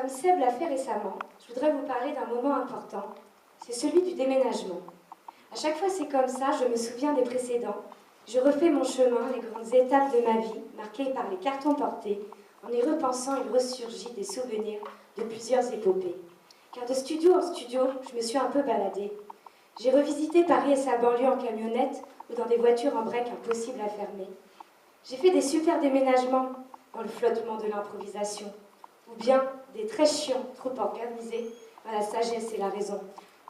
Comme Seb l'a fait récemment, je voudrais vous parler d'un moment important. C'est celui du déménagement. À chaque fois c'est comme ça, je me souviens des précédents. Je refais mon chemin, les grandes étapes de ma vie, marquées par les cartons portés. En y repensant, il ressurgit des souvenirs de plusieurs épopées. Car de studio en studio, je me suis un peu baladée. J'ai revisité Paris et sa banlieue en camionnette ou dans des voitures en break impossibles à fermer. J'ai fait des super déménagements dans le flottement de l'improvisation, ou bien des très chiants, trop organisés dans la sagesse et la raison,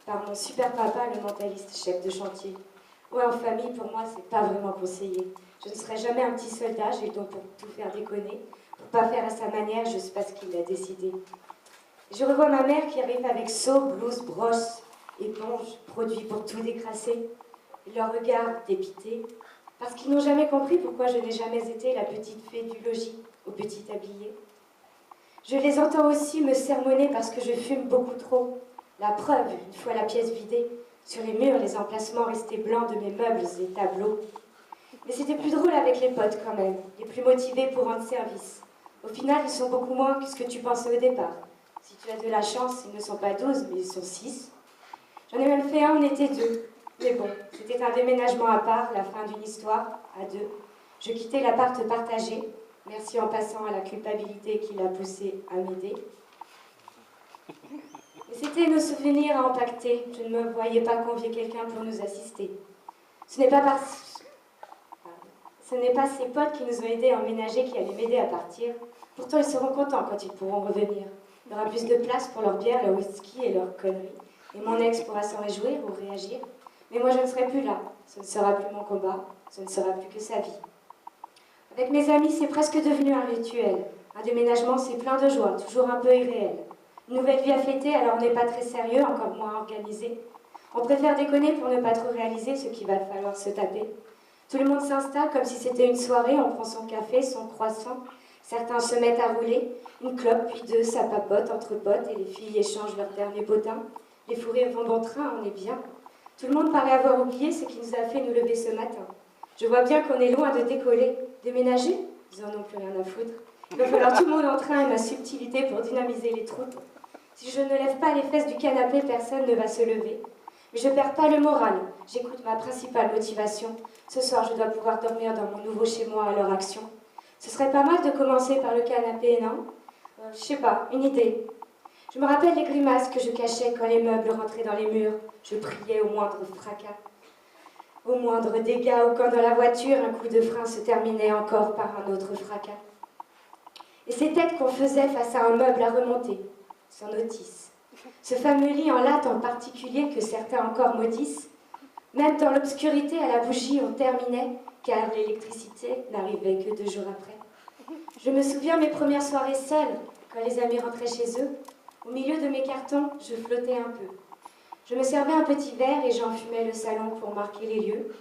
par mon super papa, le mentaliste chef de chantier. Ouais, en famille, pour moi, c'est pas vraiment conseillé. Je ne serai jamais un petit soldat, j'ai le don pour tout faire déconner. Pour pas faire à sa manière, je sais pas ce qu'il a décidé. Je revois ma mère qui arrive avec seau, blouse, brosse, éponge, produit pour tout décrasser. Leur regard dépité, parce qu'ils n'ont jamais compris pourquoi je n'ai jamais été la petite fée du logis, au petit tablier. Je les entends aussi me sermonner parce que je fume beaucoup trop. La preuve, une fois la pièce vidée, sur les murs, les emplacements restés blancs de mes meubles et tableaux. Mais c'était plus drôle avec les potes quand même, les plus motivés pour rendre service. Au final, ils sont beaucoup moins que ce que tu pensais au départ. Si tu as de la chance, ils ne sont pas 12, mais ils sont 6. J'en ai même fait un, on était 2. Mais bon, c'était un déménagement à part, la fin d'une histoire, à 2. Je quittais l'appart partagé, merci en passant à la culpabilité qui l'a poussé à m'aider. Mais c'était nos souvenirs à impacter, je ne me voyais pas convier quelqu'un pour nous assister. Ce n'est pas ces potes qui nous ont aidés à emménager qui allaient m'aider à partir. Pourtant, ils seront contents quand ils pourront revenir. Il y aura plus de place pour leur bière, leur whisky et leurs conneries. Et mon ex pourra s'en réjouir ou réagir. Mais moi, je ne serai plus là. Ce ne sera plus mon combat. Ce ne sera plus que sa vie. Avec mes amis, c'est presque devenu un rituel. Un déménagement, c'est plein de joie, toujours un peu irréel. Une nouvelle vie à fêter, alors on n'est pas très sérieux, encore moins organisé. On préfère déconner pour ne pas trop réaliser ce qu'il va falloir se taper. Tout le monde s'installe comme si c'était une soirée, on prend son café, son croissant. Certains se mettent à rouler, une clope, puis deux, ça papote entre potes et les filles échangent leur dernier potin. Les fous rires vont bon train, on est bien. Tout le monde paraît avoir oublié ce qui nous a fait nous lever ce matin. Je vois bien qu'on est loin de décoller. Déménager? Ils en ont plus rien à foutre. Il va falloir tout mon entrain et ma subtilité pour dynamiser les troupes. Si je ne lève pas les fesses du canapé, personne ne va se lever. Mais je perds pas le moral. J'écoute ma principale motivation. Ce soir, je dois pouvoir dormir dans mon nouveau chez-moi à leur action. Ce serait pas mal de commencer par le canapé, non? Je sais pas, une idée. Je me rappelle les grimaces que je cachais quand les meubles rentraient dans les murs. Je priais au moindre fracas, au moindre dégât, ou quand dans la voiture, un coup de frein se terminait encore par un autre fracas. Et ces têtes qu'on faisait face à un meuble à remonter, sans notice. Ce fameux lit en latte en particulier que certains encore maudissent. Même dans l'obscurité, à la bougie, on terminait, car l'électricité n'arrivait que 2 jours après. Je me souviens mes premières soirées seules, quand les amis rentraient chez eux. Au milieu de mes cartons, je flottais un peu. Je me servais un petit verre et j'enfumais le salon pour marquer les lieux.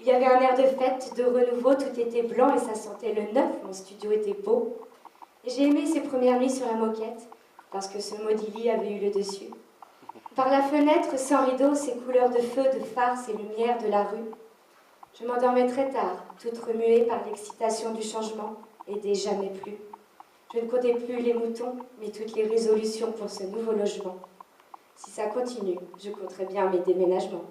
Il y avait un air de fête, de renouveau, tout était blanc et ça sentait le neuf, mon studio était beau. Et j'ai aimé ces premières nuits sur la moquette, parce que ce maudit lit avait eu le dessus. Par la fenêtre, sans rideau, ces couleurs de feu, de farce et lumière de la rue. Je m'endormais très tard, toute remuée par l'excitation du changement, et des jamais plus. Je ne comptais plus les moutons, mais toutes les résolutions pour ce nouveau logement. Si ça continue, je compterai bien mes déménagements.